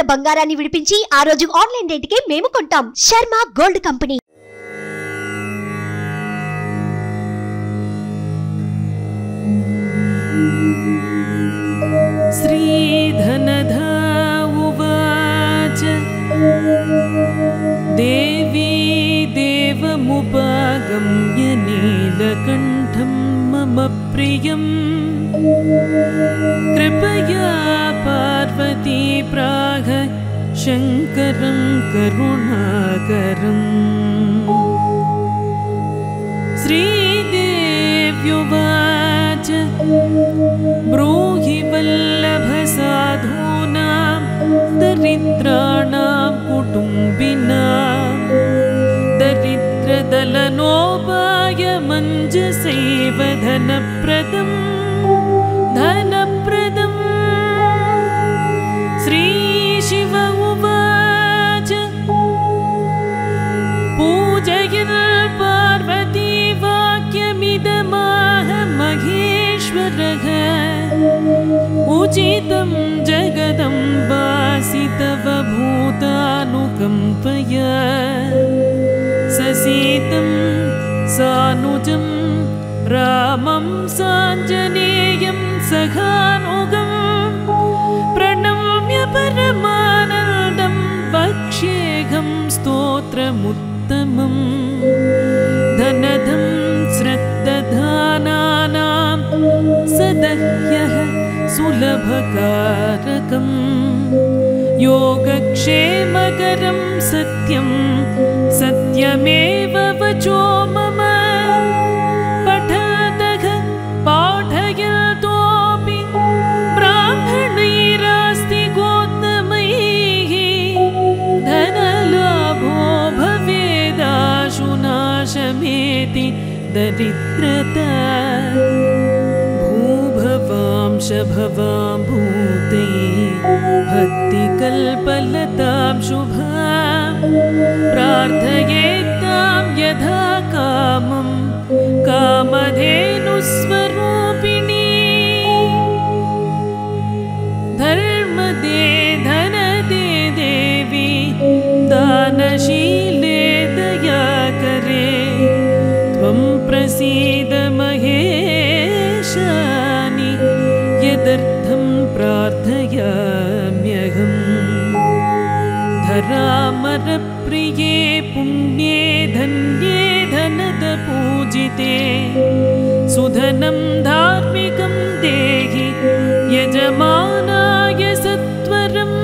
ఉన్న బంగారాన్ని విడిపించి ఆ రోజు ఆన్లైన్ రేటుకే మేము కొంటాం. Sharma gold company. श्रीधनधा उवाच देवी देवमुपागम्य नीलकण्ठं मम प्रियम् कृपया पार्वती प्राह शङ्करं करुणाकरम्। श्रीदेव्युवाच ब्रूहि वल्लभसाधूनां दरिद्राणां कुटुम्बिनां दरिद्रदलनोपायमञ्जसैव धनप्रदम् धनप्रदम्। श्रीशिव उवाच पूजयन् पार्वती वाक्यमिदमाह महेश्वरः उचितं जगदम्बासि तव भूतानुकम्पया ससीतं सानुजं रामं साञ्जनेयं सखानुगं प्रणम्य परमानन्दं वक्ष्येऽहं स्तोत्रमुत्तमम्। धनधं श्रद्दधानानां सदह्यः सुलभकारकं योगक्षेमकरं सत्यं सत्यमेव वचो मम पठतः पाठयतोऽपि ब्राह्मणैरास्ति गोत्तमैः धनलाभो भवेदाशु नाशमेति दरिद्रता भूभवांशभवां भूते भक्तिकल्पलतां शुभां प्रार्थयेत्तां यथा कामं कामधेनुस्वरूपिणी। धर्मदे धनदे देवी दानशीले दयाकरे त्वं प्रसीद महेशानि यदर्थं प्रार्थयाम्यहम्। धरामरप्रिये पुण्ये धन्ये धनदपूजिते सुधनं धार्मिकं देहि यजमानाय सत्वरम्।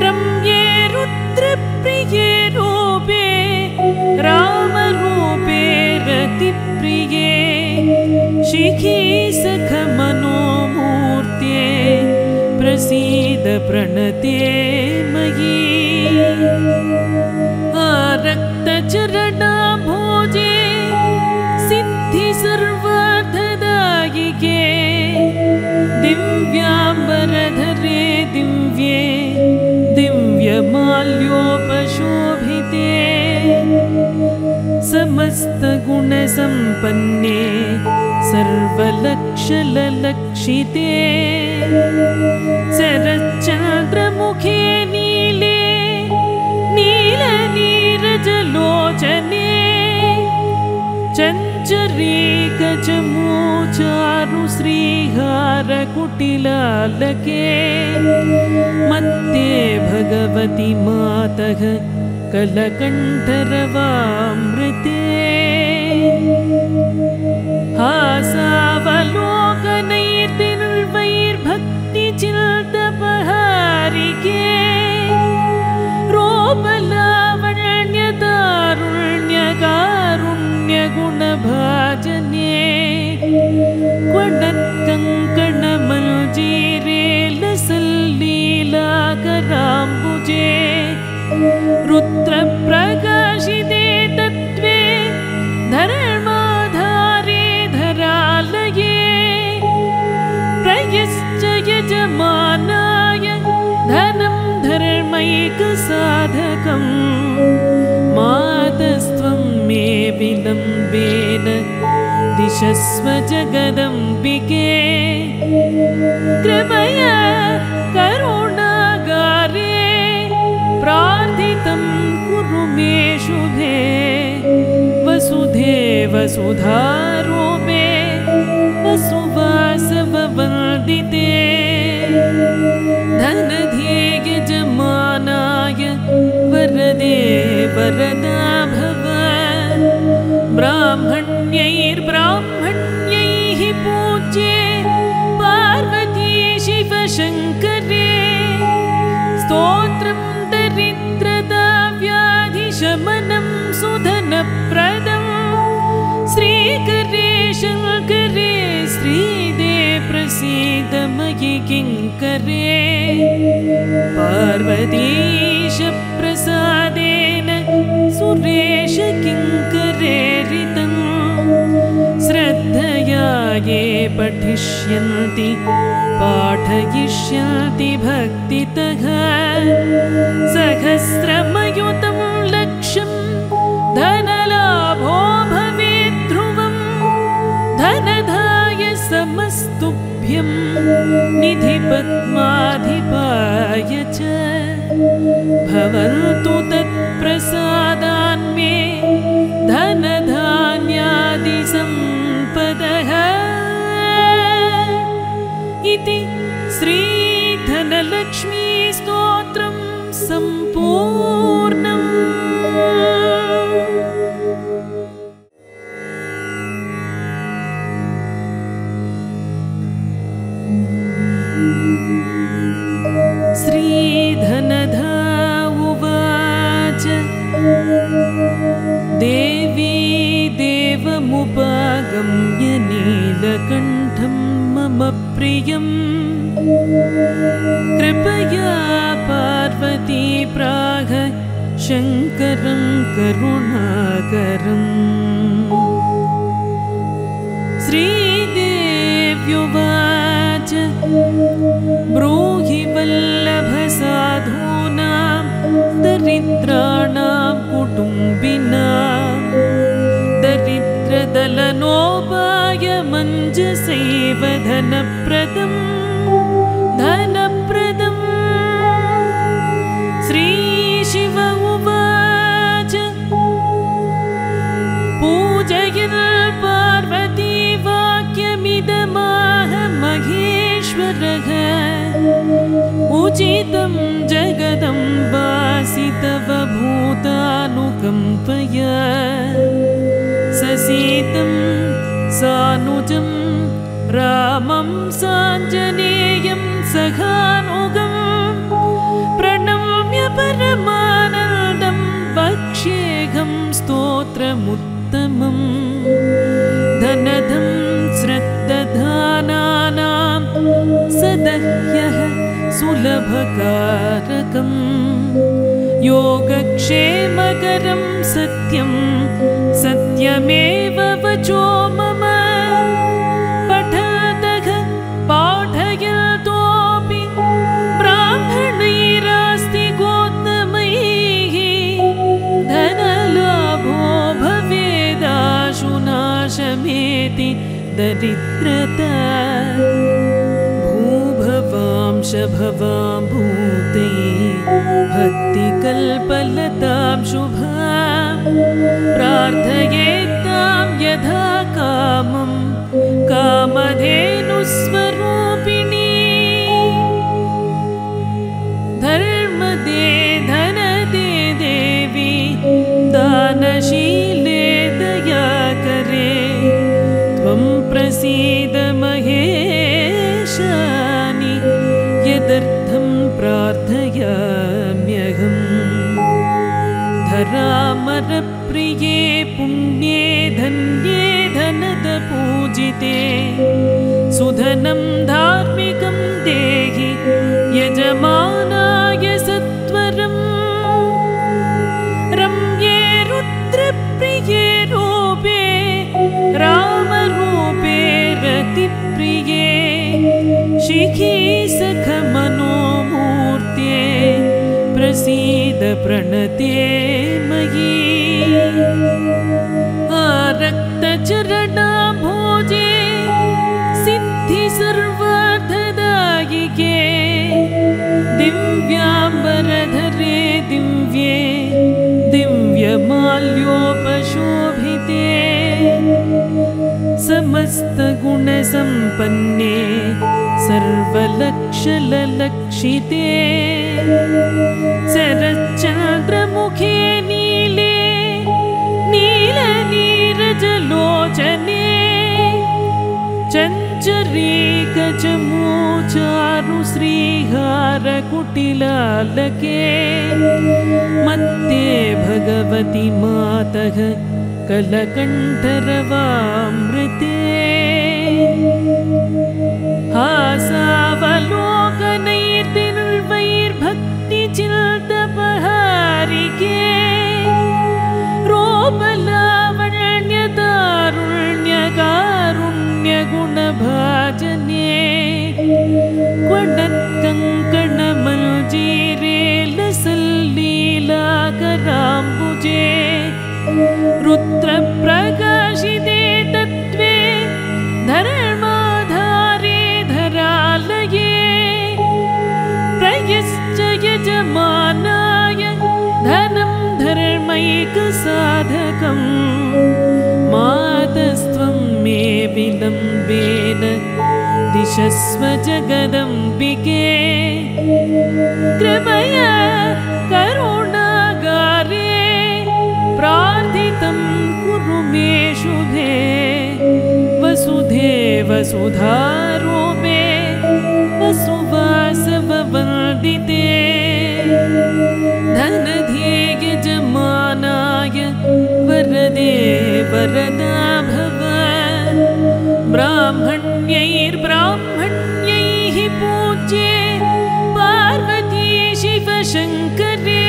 रम्ये रुद्रप्रिये रूपे रामरूपे रतिप्रिये शिखी सखमनोमूर्ते प्रसीद प्रणते मयि। आरक्तचरणाम्भोजे सिद्धि सर्वार्थदायिके दिव्याम्बरधरे दिव्ये दिव्यमाल्योपशोभिते समस्तगुणसम्पन्ने सर्वलक्षललक्षिते शरच्चन्द्रमुखे नीले नीलनीरजलोचने चञ्चरीकचमूचारु श्रीहारकुटिलालके मत्ते भगवति मातः कलकण्ठरवामृते हासावलोकनैर्दिर्वैर्भक्तिचिन्तपहारिके रूपलावण्यतारुण्यकारुण्यगुणभाजने क्वडत्कङ्कणमञ्जीरे लसल्लीलाकराम्बुजे रुद्रप्रकाशिते तत्त्वे धर्माधारे धरालये प्रयश्च यजमानाय धनं धर्मैकसाधकं मातस्त्वं मे विलम्बेन दिशस्व जगदम्बिके कृपया करुणा वसुधारूपे वसुवासववन्दिते धनधे यजमानाय वरदे वरदा भव ब्राह्मण्यैर्ब्राह्मण्यैः पूज्ये पार्वती शिवशङ्करे स्तोत्रं दरिद्रदा व्याधिशमनं सुधनप्रदं श्रीकरे शङ्करे श्रीदे प्रसीद मयि किङ्करे पार्वतीश प्रसादेन सुरेश किङ्करेरितं श्रद्धया ये पठिष्यन्ति पाठयिष्यन्ति भक्तितः सहस्रमयुतं लक्षं धनलाभो भवेत् ध्रुवं धनधाय समस्तुभ्यं निधिपद्माधिपाय च भवन्तु तत्प्रसादान्मे धनधान्यादिसम्पदः इति श्रीधनलक्ष्मी स्तोत्रं सम्पूर्णम्। श्रीधनधा उवाच देवी देवमुपागम्य नीलकण्ठं मम प्रियं कृपया पार्वती प्राह शङ्करं करुणाकरम् श्रीदेव्युवाच ब्रूहि वल्लभसाधूनां दरिद्राणां कुटुम्बिनां दरिद्रदलनोपायमञ्जसैव धनप्रदं श्रीशिव उवाच पूजयन् पार्वती वाक्यमिदमाह महेश्वरः उचितं जगदम्बासि तव भूतानुकम्पया ससीतं सानुजं रामं साञ्जनेयं सखानुगं प्रणम्य परमानन्दं वक्ष्येऽहं स्तोत्रमुत्तमम् धनधं श्रद्दधानानां सदह्यः सुलभकारकं योगक्षेमकरं सत्यं सत्यमेव वचो मम पठतः पाठयतोऽपि ब्राह्मणैरास्ति गोत्तमैः धनलाभो भवेदाशुनाशमेति दरिद्रता भूभवांशभवां भूते भक्तिकल्पलतां शुभां प्रार्थयेत्तां यथा कामं कामधेनुस्वरूपिणी धर्मदे धनदे देवी दानशीले दयाकरे त्वं प्रसीद महेशानि यदर्थं प्रार्थयाम्यहम् धरामरप्रिये पुण्ये धन्ये धनदपूजिते सुधनं धार्मिकं देहि यजमानाय सत्वरम् रम्ये रुद्रप्रिये रूपे रामरूपे रतिप्रिये शिखी सखमनोमूर्त्ये प्रसीद प्रणते मयि आरक्तचरणा भोजे सिद्धि सर्वार्थदायिके दिव्याम्बरधरे दिव्ये दिव्यमाल्योपशोभिते समस्तगुणसम्पन्ने सर्वलक्षललक्षिते शरच्चन्द्रमुखे नीले नीलनीरजलोचने चञ्चरीकचमूचारु श्रीहारकुटिलालके मत्ते भगवति मातः कलकण्ठरवामृते हासावलोकनैर्दिर्वैर्भक्तिचिन्तपहारिके रूपलावण्यतारुण्यकारुण्यगुणभाजने क्वडत्कङ्कणमञ्जीरे लसल्लीलाकराम्बुजे रुद्रप्रकाशिते तत्त्वे धर्माधारे धरालये प्रयश्च यजमानाय धनं धर्मैकसाधकम् मातस्त्वं मे विलम्बेन दिशस्व जगदम्बिके कृपया करुणागारे प्रार्थितं कुरु मे शुभे वसुधे वसुधारूपे वसुवासववन्दिते धनधे यजमानाय वरदे वरदा भव ब्राह्मण्यैर्ब्राह्मण्यैः पूज्ये पार्वती शिवशङ्करे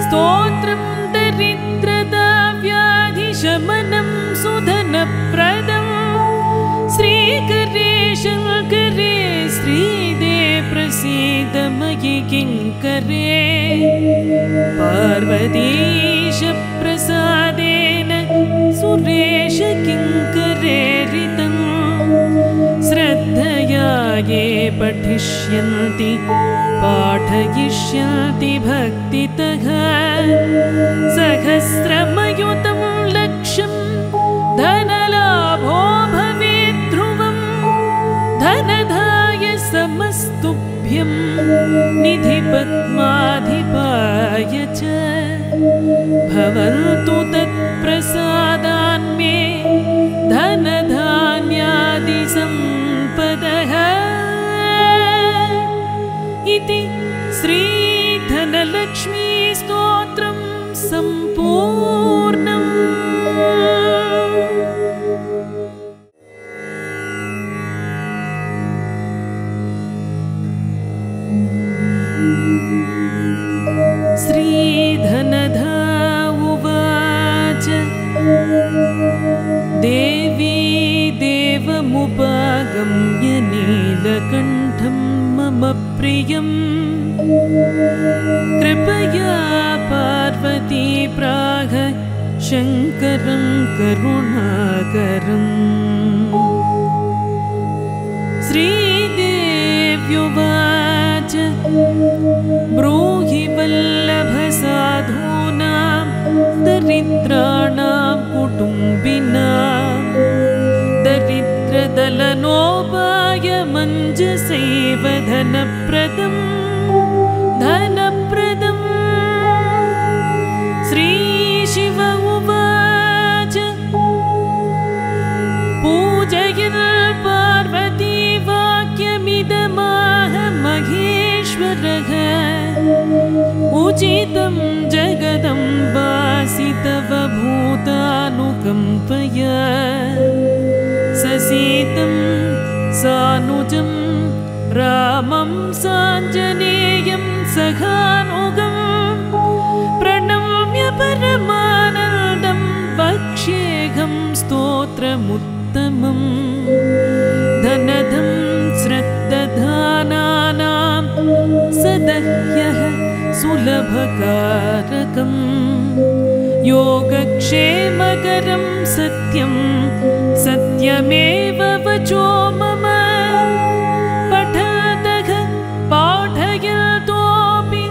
स्तोत्रं दरिद्रदाव्याधिशमनं सुधनप्रदं श्रीकरे शङ्करे श्रीदे प्रसीद मयि किङ्करे पार्वतीशप्रसादेन सुरेश किङ्करेरितं श्रद्धया ये पठिष्यन्ति पाठयिष्यन्ति भक्तितः सहस्रमयुतं लक्षं धनलाभो भवेत् ध्रुवं धनधाय समस्तुभ्यं निधिपद्माधिपाय च भवन्तु तत्प्रसादान्मे धनधान्यादिसम्पदः इति श्रीधनलक्ष्मी स्तोत्रं सम्पूर्णम्। श्रीधनधा उवाच देवी देवमुपागम्य नीलकण्ठं मम प्रियं कृपया पार्वती प्राह शङ्करं करुणाकरम् श्रीदेव्युवाच ब्रूहि वल्लभसाधूनां दरिद्राणां कुटुम्बिनां दरिद्रदलनोपायमञ्जसैव धनप्रदम् श्रीशिव उवाच पूजयन् पार्वती वाक्यमिदमाह महेश्वरः उचितं जगदम्बासि तव भूतानुकम्पया ससीतं सानुजं रामं साञ्जनेयं सखानुगं प्रणम्य परमानन्दं वक्ष्येऽहं स्तोत्रमुत्तमम् धनधं श्रद्दधानानां सदह्यः सुलभकारकं योगक्षेमकरं सत्यं सत्यमेव वचो मम पठतः पाठयतोऽपि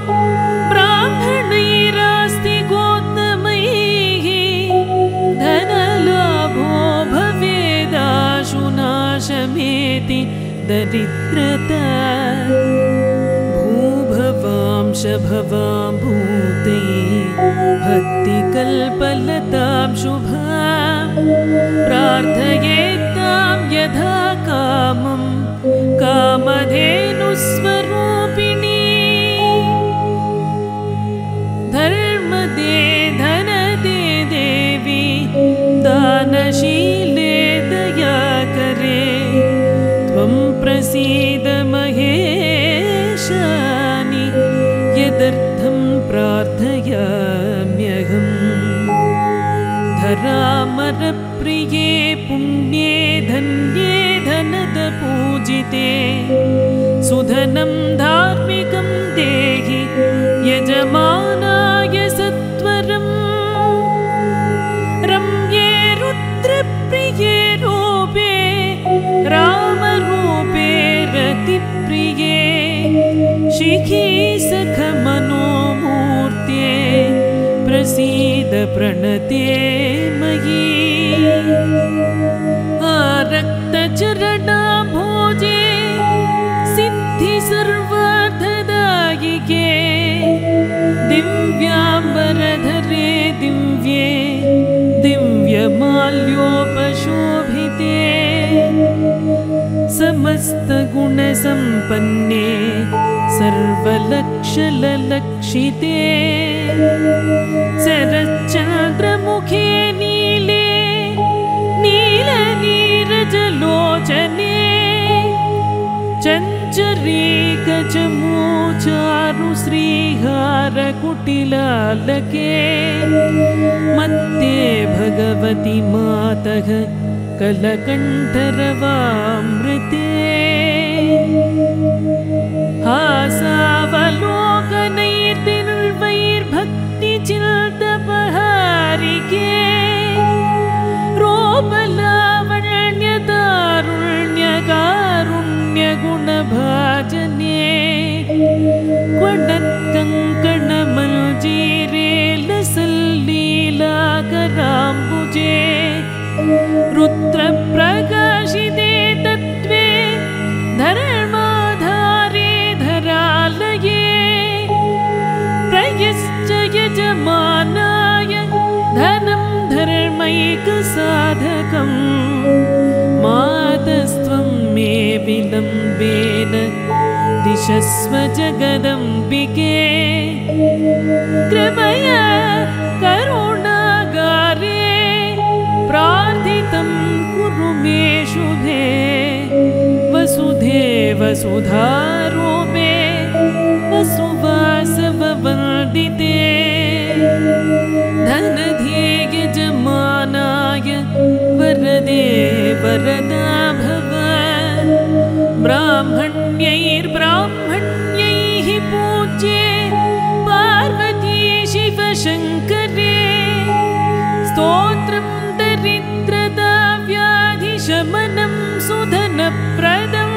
ब्राह्मणैरास्ति गोत्तमैः धनलाभो भवेदा दरिद्रता भूभवांशभवां भूते भक्तिकल्पलतां शुभां प्रार्थयेत्तां यथा कामं कामधेनुस्वरूपिणी धर्मदे धनदे देवी दानशीले दयाकरे त्वं प्रसीद महेशानि यदर्थं प्रार्थयाम्यहम् धरामरप्रिये पुण्ये धन्ये धनदपूजिते सुधनं धार्मिकं देहि यजमानाय सत्वरम् रम्ये रुद्रप्रिये रूपे रामरूपे रतिप्रिये शिखी सखमनोमूर्ते प्रसीद प्रणते मयि आरक्तचरणाम्भोजे सिद्धि सर्वार्थदायिके दिव्याम्बरधरे दिव्ये दिव्यमाल्योपशोभिते समस्तगुणसम्पन्ने सर्वलक्षललक्षिते शरच्चन्द्रमुखे नीले नीलनीरजलोचने चञ्चरी गजमोचारु श्रीहारकुटिलालके मत्ते भगवति मातः कलकण्ठरवामृते हासावलोकनैर्दिर्वैर्भक्तिचिन्तपहारिके रूपलावण्यतारुण्यकारुण्यगुणभाजने क्वडत्कङ्कणमञ्जीरे लसल्लीलाकराम्बुजे रुद्रप्रकाशिते तत्त्वे धर्माधारे धरालये प्रयश्च यजमानाय धनं धर्मैकसाधकम् मातस्त्वं मे विलम्बेन दिशस्व जगदम्बिके कृपया करुणागारे प्रार्थितं कुरु मे शुभे वसुधे वसुधारूपे वसुवासववन्दिते धनध्ये यजमानाय वरदे वरदा भव ब्राह्मण्यैर्ब्राह्मण्यैः पूज्ये पार्वती शिवशङ्करे स्तोत्रं दरिद्रदाव्याधिशमनं सुधनप्रदं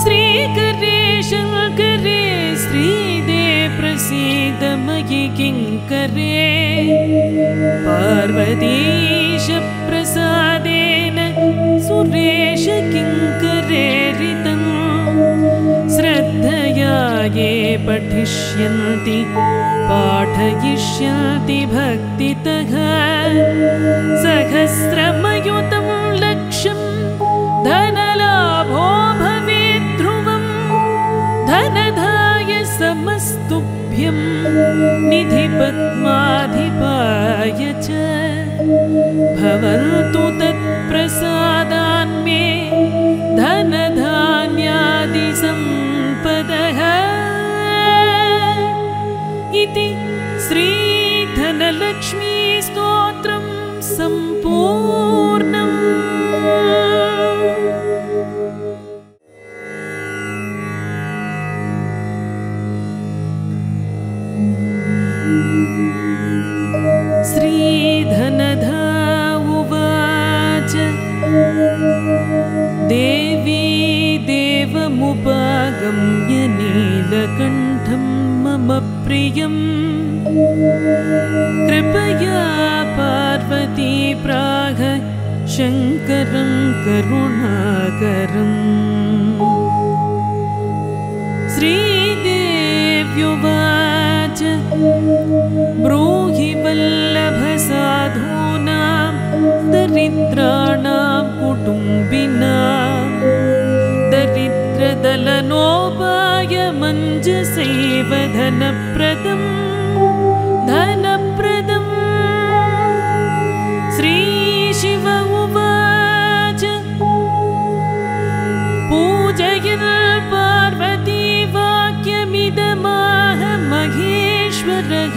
श्रीकरे शङ्करे श्रीदे प्रसीद मयि किङ्करे पार्वतीश प्रसादेन सुरेश किङ्करेरितं श्रद्धया ये पठिष्यन्ति पाठयिष्यन्ति भक्तितः सहस्रमयुतं लक्षं धनलाभो भवेत् ध्रुवं धनधाय समस्तुभ्यं निधिपद्माधिपाय च भवन्तु तत्प्रसादान्मे धनधान्यादिसम्पदः इति श्रीधनलक्ष्मी स्तोत्रं सम्पूर्णम्। श्रीधनधा उवाच देवी देवमुपागम्य नीलकण्ठं मम प्रियम् कृपया पार्वती प्राह शङ्करं करुणाकरम् श्रीदेव्युवाच ब्रूहि वल्लभसाधूनां दरिद्राणां कुटुम्बिनां दरिद्रदलनोपायमञ्जसैव धनप्रदम् श्रीशिव उवाच पूजयन् पार्वती वाक्यमिदमाह महेश्वरः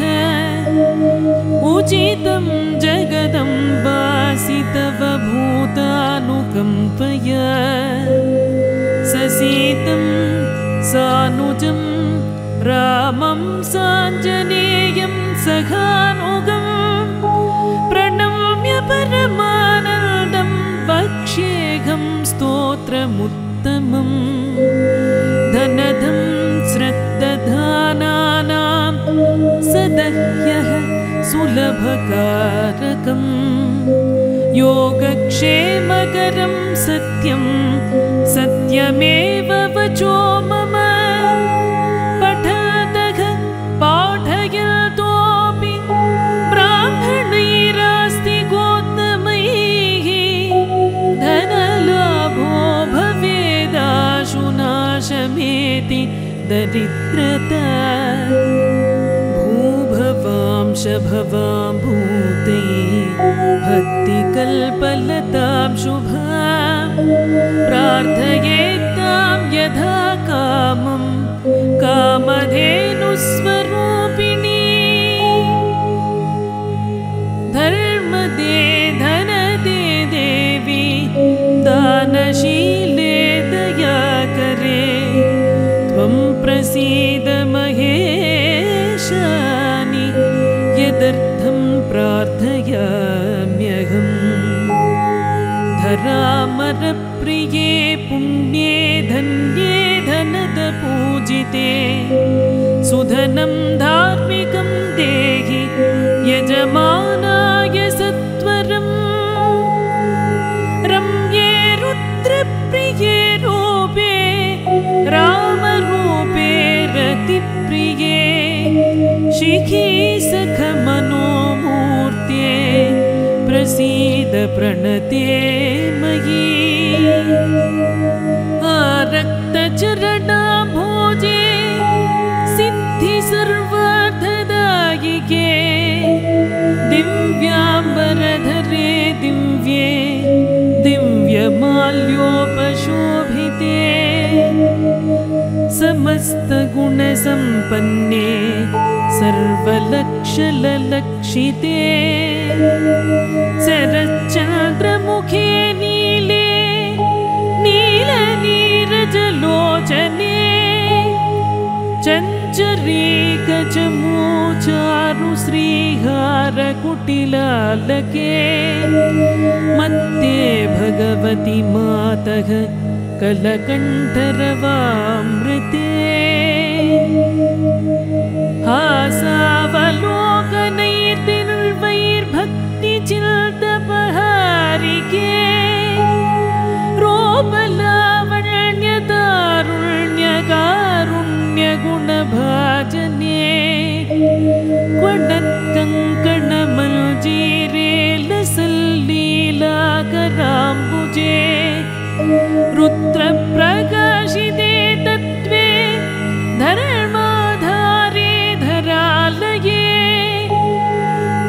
उचितं जगदम्बासि तव भूतानुकम्पया ससीतं सानुजं रामं साञ्जनेयं सखानुगं प्रणम्य परमानन्दं वक्ष्येऽहं स्तोत्रमुत्तमम् धनधं श्रद्दधानानां सदह्यः सुलभकारकं योगक्षेमकरं सत्यं सत्यमेव वचो मम पठतः पाठयतोऽपि ब्राह्मणैरास्ति गोत्तमैः धनलाभो भवेदाशु नाशमेति दरिद्रता भूभवांशभवां भूते भक्तिकल्पलतां शुभां प्रार्थयेत्तां यथा कामं कामधेनुस्वरूपिणी धर्मदे धनदे देवी दानशीले दयाकरे त्वं प्रसीद महेशानि यदर्थं प्रार्थयाम्यहम् धरामरप्रिये पुण्ये धन्ये धनदपूजिते सुधनं धार्मिकं देहि यजमानाय सत्वरम् रम्ये रुद्रप्रिये रूपे रामरूपे रतिप्रिये शिखी सखमनोमूर्त्ये प्रसीद प्रणते मयि आरक्तचरणा भोजे सिद्धि सर्वार्थदायिके दिव्याम्बरधरे दिव्ये दिव्यमाल्योपशोभिते समस्तगुणसम्पन्ने सर्वलक्षललक्षिते शरच्चन्द्रमुखे नीले नीलनीरजलोचने चञ्चरीकचमूचारु श्रीहारकुटिलालके मत्ते भगवति मातः कलकण्ठरवामृते हासावलोकनैर्दिर्वैर्भक्तिचिन्तपहारिके रूपलावण्यतारुण्यकारुण्यगुणभाजने क्वडत्कङ्कणमञ्जीरे लसल्लीलाकराम्बुजे रुद्रप्रकाशिते तत्त्वे धर्माधारे धरालये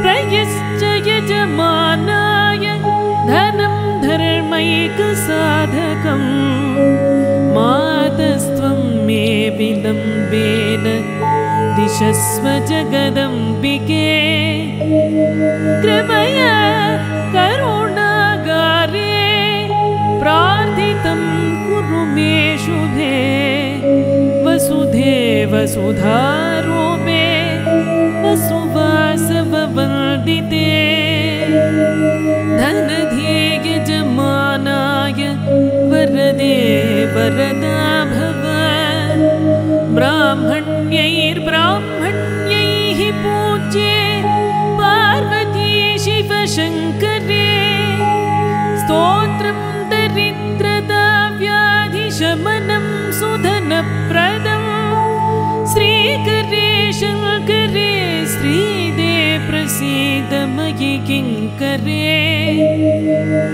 प्रयश्च यजमानाय धनं धर्मैकसाधकं मातस्त्वं मे विलम्बेन दिशस्व जगदम्बिके कृपया करुणागारे प्रार्थितं कुरु मे शुभे वसुधे वसुधारूपे वसुवासववन्दिते धनधे यजमानाय वरदे वरदा भव ब्राह्मण्यैर्ब्राह्मण्यैः पूज्ये पार्वती शिवशङ्करे स्तोत्रं दरिद्रता व्याधिशमनं सुधनप्रदम् प्रसीद मयि किङ्करे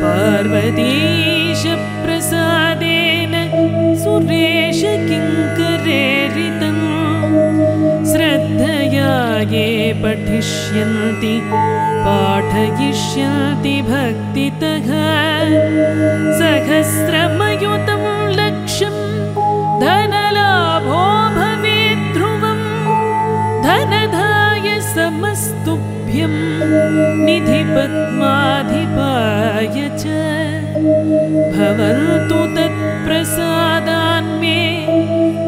पार्वतीश प्रसादेन सुरेश किङ्करेरितं श्रद्धया ये पठिष्यन्ति पाठयिष्यन्ति भक्तितः सहस्रमयुतं लक्षं धनलाभो भवेत् ध्रुवं धनधाय समस्तुभ्यं निधिपद्माधिपाय च भवन्तु तत्प्रसादान्मे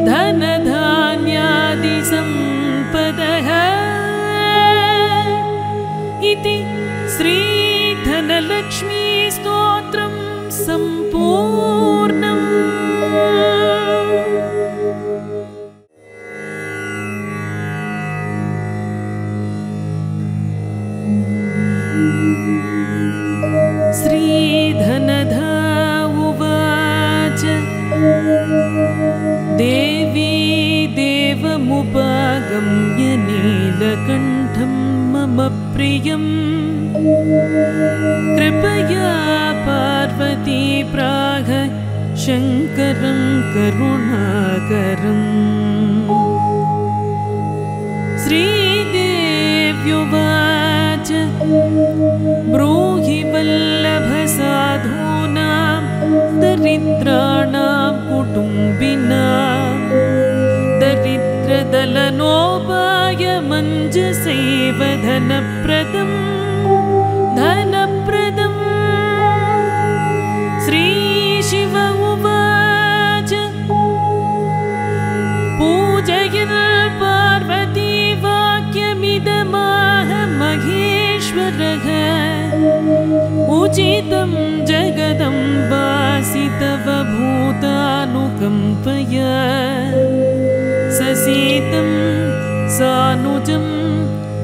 धनधान्यादिसम्पदः इति श्रीधनलक्ष्मी स्तोत्रं सम्पूर्णम्। श्रीधनधा उवाच देवी देवमुपागम्य नीलकण्ठं मम प्रियं कृपया पार्वती प्राह शङ्करं करुणाकरम्। श्रीदेव्युवाच ब्रूहि वल्लभसाधूनां दरिद्राणां कुटुम्बिनां दरिद्रदलनोपायमञ्जसैव धनप्रदम् धनप्रदम्। श्रीशिव उवाच पूजयन् पार्वती वाक्यमिदमाह महेश्वरः उचितं जगदम्बासि तव भूतानुकम्पया ससीतं सानुजं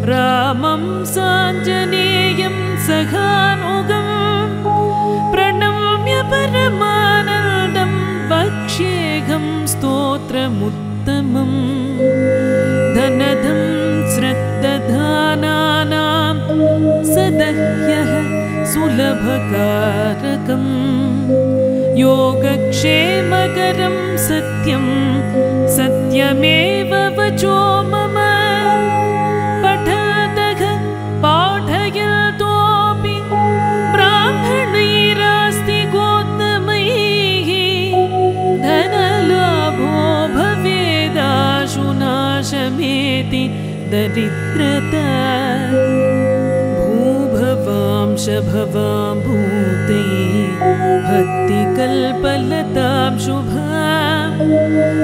रामं साञ्जनेयं सखानुगं प्रणम्य परमानन्दं वक्ष्येऽहं स्तोत्रमुत्तमम्। धनधं श्रद्दधानानां सदह्यः सुलभकारकं योगक्षेमकरं सत्यं सत्यमेव वचो मम पठतः पाठयतोऽपि ब्राह्मणैरास्ति गोत्तमैः धनलाभो भवेदाशु नाशमेति दरिद्रता भूभवांशभवां भूते भक्तिकल्पलतां शुभां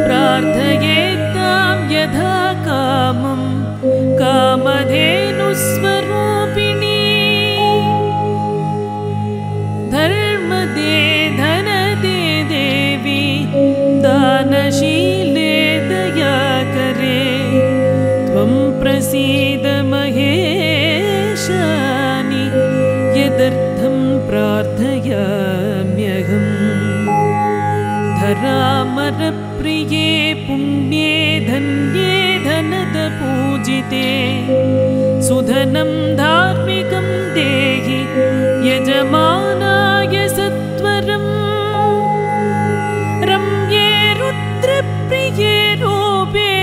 प्रार्थयेत्तां यथा कामं कामधेनुस्वरूपिणी धर्मदे धनदे देवी दानशीले दयाकरे त्वं प्रसीद महेशानि यदर्थं प्रार्थयाम्यहम्। धरामरप्रिये पुण्ये धन्ये धनदपूजिते सुधनं धार्मिकं देहि यजमानाय सत्वरम्। रम्ये रुद्रप्रिये रूपे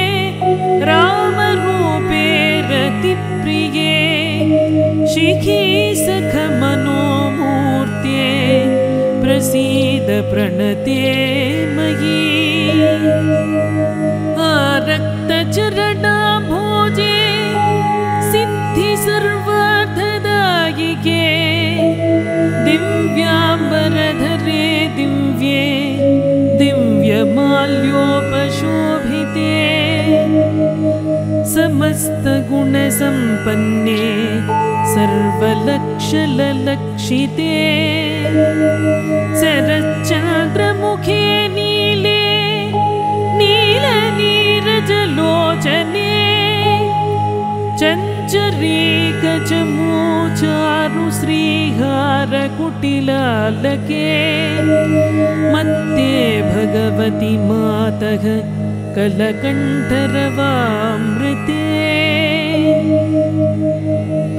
रामरूपे रतिप्रिये शिखी सखमनोमूर्त्ये प्रसीद प्रणते मयि। आरक्तचरणाम्भोजे सिद्धि सर्वार्थदायिके दिव्याम्बरधरे दिव्ये दिव्यमाल्योपशोभिते समस्तगुणसम्पन्ने सर्वलक्षललक्षिते शरच्चन्द्रमुखे नीले नीलनीरजलोचने चञ्चरीकचमूचारु श्रीहारकुटिलालके मत्ते भगवति मातः कलकण्ठरवामृते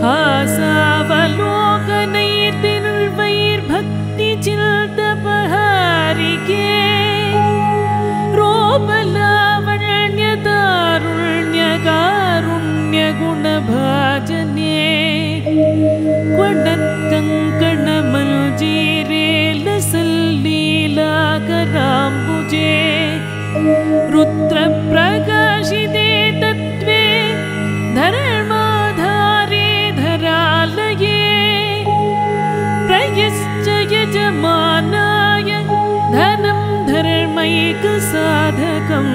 हासावलोकनैर्दिर्वैर्भक्तिचिन्तपहारिके रूपलावण्यतारुण्यकारुण्यगुणभाजने क्वडत्कङ्कणमञ्जीरे लसल्लीलाकराम्बुजे रुद्रप्रकाशिते तत्त्वे धर्माधारे धरालये प्रयश्च यजमानाय धनं धर्मैकसाधकम्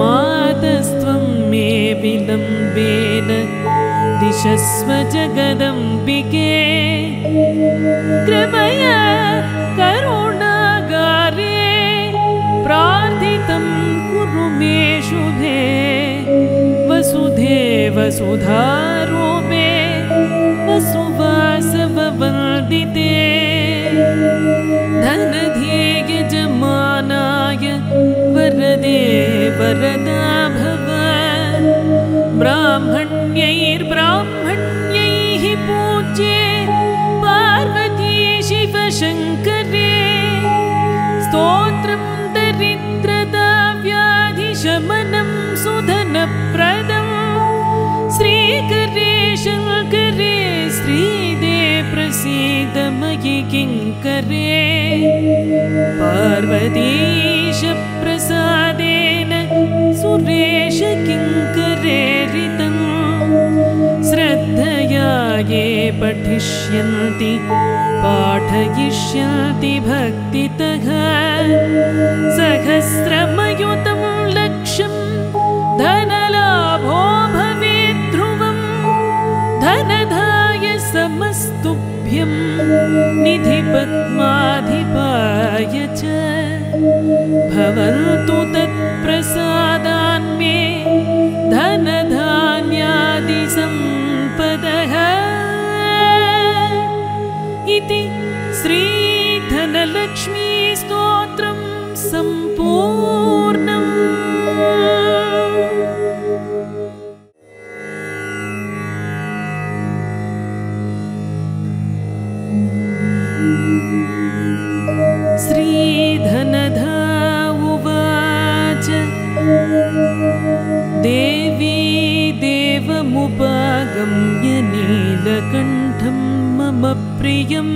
मातस्त्वं मे विलम्बेन दिशस्व जगदम्बिके कृपया करुणागारे प्रार्थितं कुरु मे शुभे वसुधे वसुधारूपे वसुवासववन्दिते धनधे यजमानाय वरदे वरदा भव ब्राह्मण्यैर्ब्राह्मण्यैः पूज्ये पार्वती शिवशङ्करे स्तोत्रं दरिद्रता व्याधिशमनं सुधनप्रदं श्रीकरे शङ्करे श्रीदे प्रसीद मयि किङ्करे पार्वतीश प्रसादेन सुरेश किङ्करेरितं श्रद्धया ये पठिष्यन्ति पाठयिष्यन्ति भक्तितः सहस्रमयुतं लक्षं धनलाभो भवेत् ध्रुवं धनधाय समस्तुभ्यं निधिपद्माधिपाय च भवन्तु तत्प्रसादान्मे धनधान्यादिसम्पदः इति श्रीधनलक्ष्मी स्तोत्रं सम्पूर्णम्। श्रीधनधा उवाच देवी देवमुपागम्य नीलकण्ठं मम प्रियं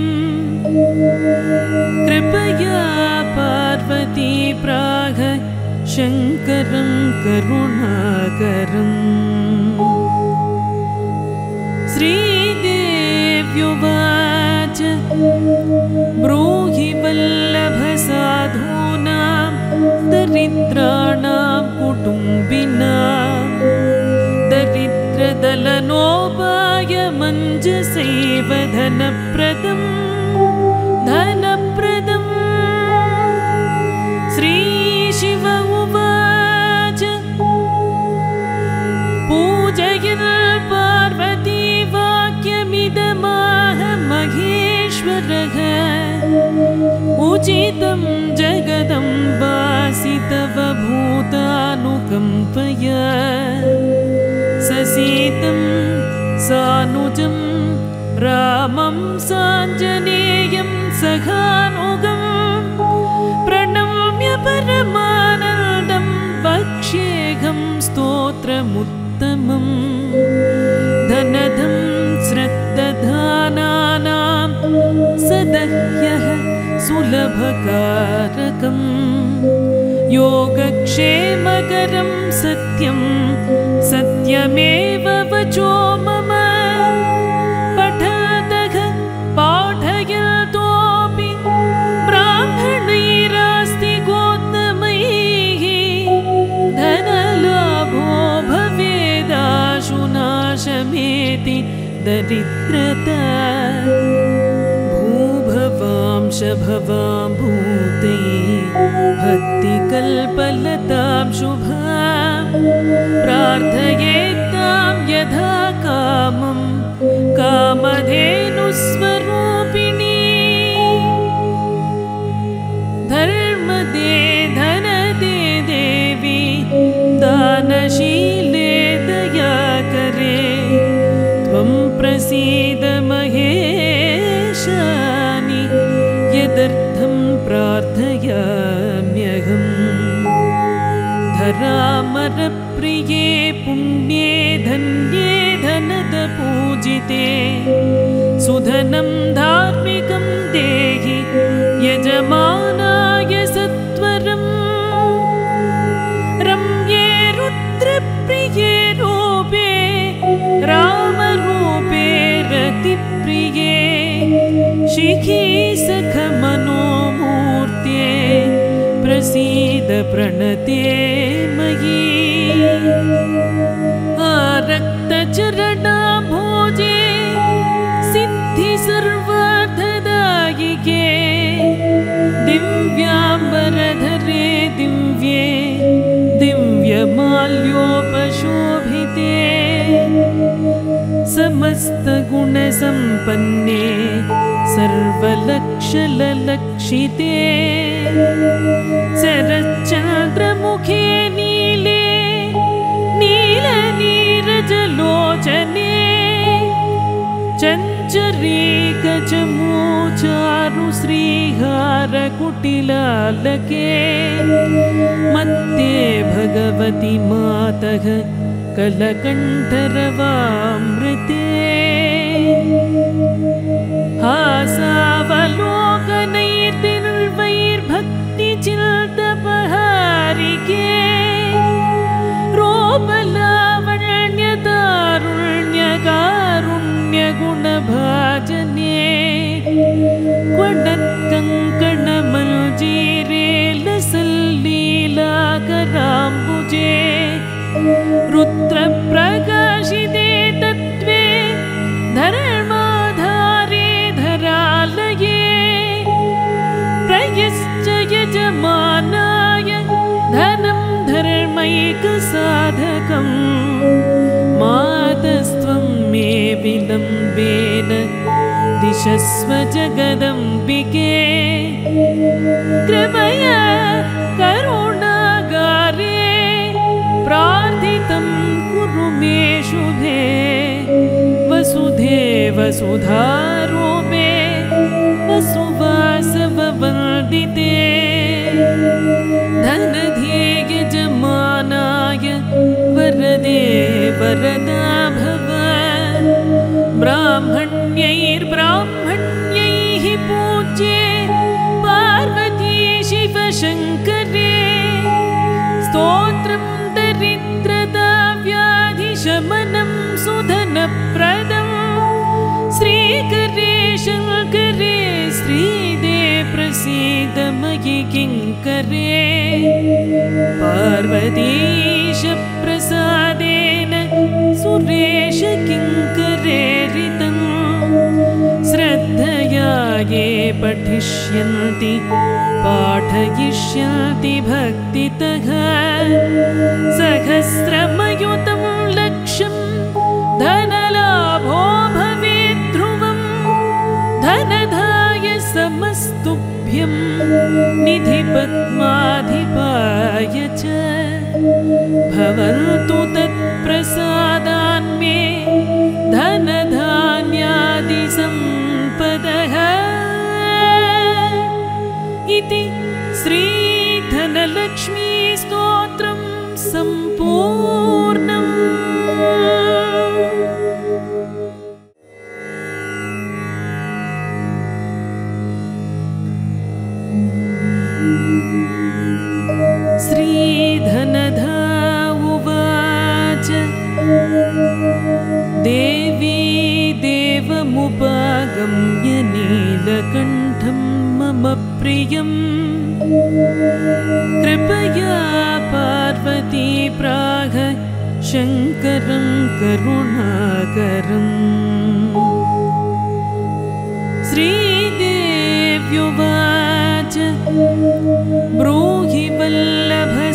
कृपया पार्वती प्राह शङ्करं करुणाकरम् श्रीदेव्युवाच ब्रूहि वल्लभसाधूनां दरिद्राणां कुटुम्बिनां दरिद्रदलनोपायमञ्जसैव धनप्रदम् श्रीशिव उवाच पूजयन् पार्वती वाक्यमिदमाह महेश्वरः उचितं जगदम्बासि तव भूतानुकम्पया ससीतं सानुजं रामं साञ्जनेयं सखानुगं प्रणम्य परमानन्दं वक्ष्येऽहं स्तोत्रमुत्तमम् धनधं श्रद्दधानानां सदह्यः सुलभकारकं योगक्षेमकरं सत्यं सत्यमेव वचो मम पठतः पाठयतोऽपि ब्राह्मणैरास्ति गोत्तमैः धनलाभो भवेदाशुनाशमेति दरिद्रता भूभवांशभवां भूते भक्तिकल्पलतां शुभां प्रार्थयेत्तां यथा कामं कामधेनुस्वरूपिणी धर्मदे धनदे देवी दानशीले दयाकरे त्वं कुमारप्रिये पुण्ये धन्ये धनदपूजिते सुधनं धार्मिकं देहि यजमानाय सत्वरम् रम्ये रुद्रप्रिये रूपे रामरूपे रतिप्रिये शिखी सखमनोमूर्त्ये प्रसीद प्रणते मयि आरक्तचरणा भोजे सिद्धि सर्वार्थदायिके दिव्याम्बरधरे दिव्ये दिव्यमाल्योपशोभिते समस्तगुणसम्पन्ने सर्वलक्षललक्षिते शरच्चन्द्रमुखे नीले नीलनीरजलोचने चञ्चरीकचमूचारु श्रीहारकुटिलालके मत्ते भगवति मातः कलकण्ठरवामृते हासावलोकनैर्दिर्वैर्भक्तिचिन्तपहारिके रूपलावण्यतारुण्यकारुण्यगुणभाजने क्वडत्कङ्कणमञ्जीरे लसल्लीलाकराम्बुजे रुद्रप्रकाशिते तत्त्वे धर्माधारे धरालये प्रयश्च यजमानाय धनं धर्मैकसाधकं मातस्त्वं मे विलम्बेन दिशस्व जगदम्बिके कृपया करुणागारे प्रार्थितं कुरु मे शुभे वसुधे वसुधारूपे वसुवासववन्दिते धनध्ये यजमानाय वरदे वरदा भव ब्राह्मण्यैर्ब्राह्मण्यैः पूज्ये पार्वती शिवशङ्करे स्तोत्रं दरिद्रदाव्याधिशमनं सुधनप्रदं श्रीकरे शङ्करे श्रीदे प्रसीद मयि किङ्करे पार्वतीशप्रसादेन सुरेश किङ्करेरितं श्रद्धया ये पठिष्यन्ति पाठयिष्यन्ति भक्तितः सहस्रमयुतं लक्षं धनलाभो भवेत् ध्रुवं धनधाय समस्तुभ्यं निधिपद्माधिपाय च भवन्तु तत्प्रसादान्मे धनधान्यादिसम्पदः इति श्रीधनलक्ष्मी स्तोत्रं सम्पूर्णम्। श्रीधनधा उवाच देवी देवमुपागम्य नीलकण्ठं मम प्रियम् कृपया पार्वती प्राह शङ्करं करुणाकरम् श्रीदेव्युवाच ब्रूहि वल्लभसाधूनां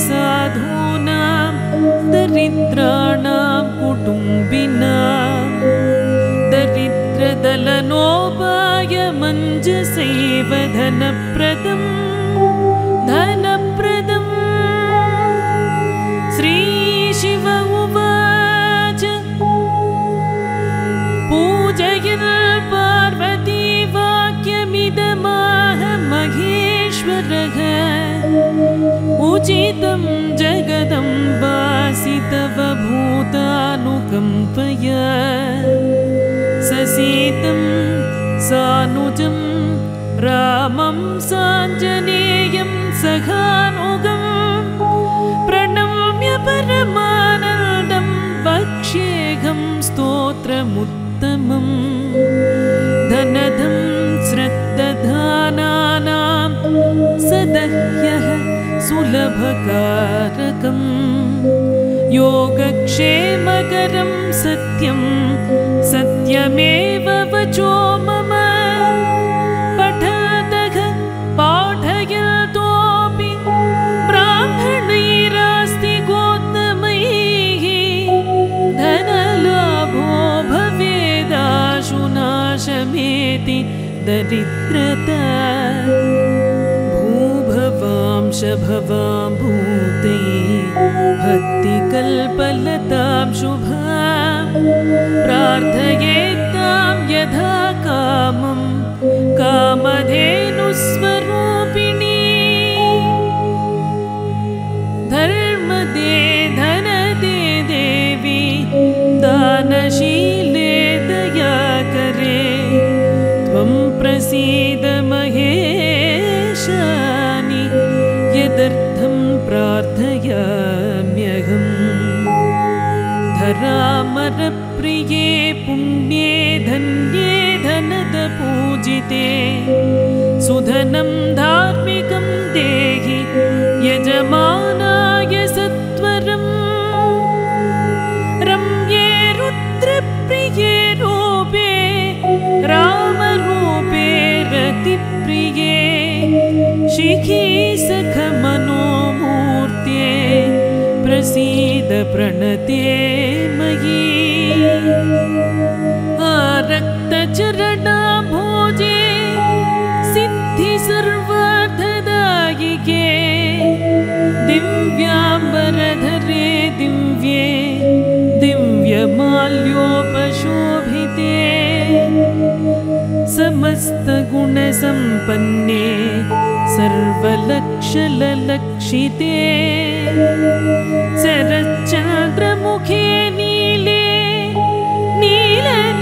दरिद्राणां कुटुम्बिनां दरिद्रदलनोपायमञ्जसैव धनप्रदम् श्रीशिव उवाच पूजयन् पार्वती वाक्यमिदमाह महेश्वरः उचितं जगदम्बा प्रार्थय ससीतं सानुजं रामं साञ्जनेयं सखानुगं प्रणम्य परमानन्दं वक्ष्येऽहं स्तोत्रमुत्तमम् धनधं श्रद्दधानानां सदह्यः सुलभकारकं योगक्षेमकरं सत्यं सत्यमेव वचो मम पठतः पाठयतोऽपि ब्राह्मणैरास्ति गोत्तमैः धनलाभो भवेदाशु नाशमेति दरिद्रता भूभवांशभवां भूते भक्तिकल्पलतां शुभां प्रार्थयेत्तां यथा कामं कामधेनुस्वरूपिणी धर्मदे धनदे देवी दानशीले दयाकरे त्वं प्रसीद महेशानि यदर्थं प्रार्थयाम्यहम् धरामरप्रिये पुण्ये धन्ये धनदपूजिते सुधनं धार्मिकं देहि यजमानाय सत्वरम् रम्ये रुद्रप्रिये रूपे रामरूपे रतिप्रिये शिखी सखमनोमूर्त्ये प्रसीद प्रणते मयि आरक्तचरणाम्भोजे सिद्धि सर्वार्थदायिके दिव्याम्बरधरे दिव्ये दिव्यमाल्योपशोभिते समस्तगुणसम्पन्ने सर्वलक्षललक्षिते शरच्चन्द्रमुखे नीले नीलनीरजलोचने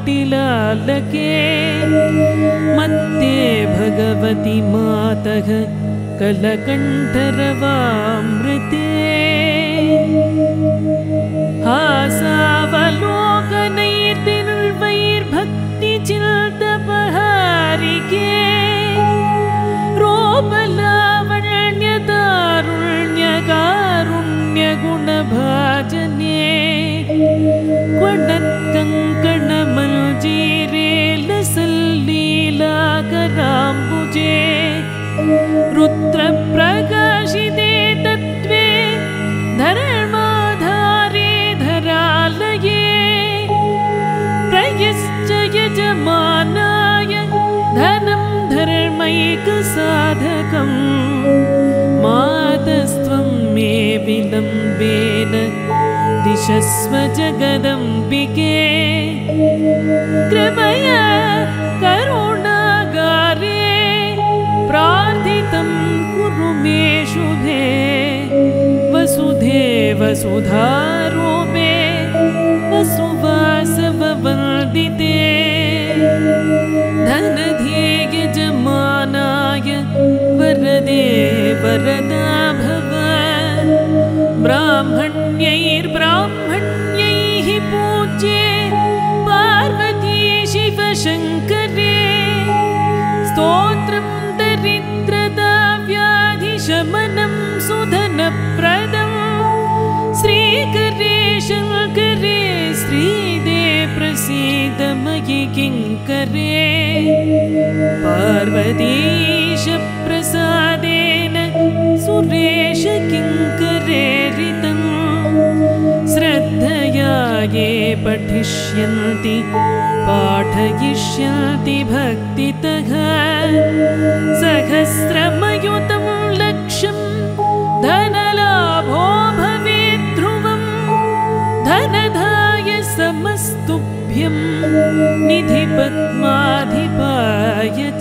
चञ्चरीकचमोचारुश्रीहारकुटिलालके मत्ते भगवति मातः कलकण्ठरवामृते हासावलोकनैर्दिर्वैर्भक्तिचिन्तपहारिके रूपलावण्यतारुण्यकारुण्यगुणभाजने क्वणत्कङ्कणमञ्जीरे लसल्लीलाकराम्बुजे रुद्रप्रकाशिते तत्त्वे धर्माधारे धरालये प्रयश्च यजमानाय धनं धर्मैकसाधकम् मातस्त्वं मे विलम्बेन दिशस्व जगदम्बिके कृपया करुणागारे प्रार्थितं कुरु मे शुभे वसुधे वसुधारूपे वसुवासववन्दिते धनध्ये यजमानाय वरदे वरदा भव ब्राह्मण्यैर्ब्राह्मण्यैः पूज्ये पार्वती शिवशङ्करे स्तोत्रं दरिद्रता व्याधिशमनं सुधनप्रदं श्रीकरे शङ्करे श्रीदे प्रसीद मयि किङ्करे पार्वतीश प्रसादेन सुरेश किङ्करेरितं श्रद्धया ये पठिष्यन्ति पाठयिष्यन्ति भक्तितः सहस्रमयुतं लक्षं धनलाभो भवेत् ध्रुवं धनधाय समस्तु तुभ्यं निधिपद्माधिपाय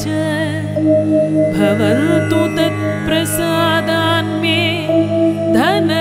च भवन्तु तत्प्रसादान्मे धनधान्यादिसम्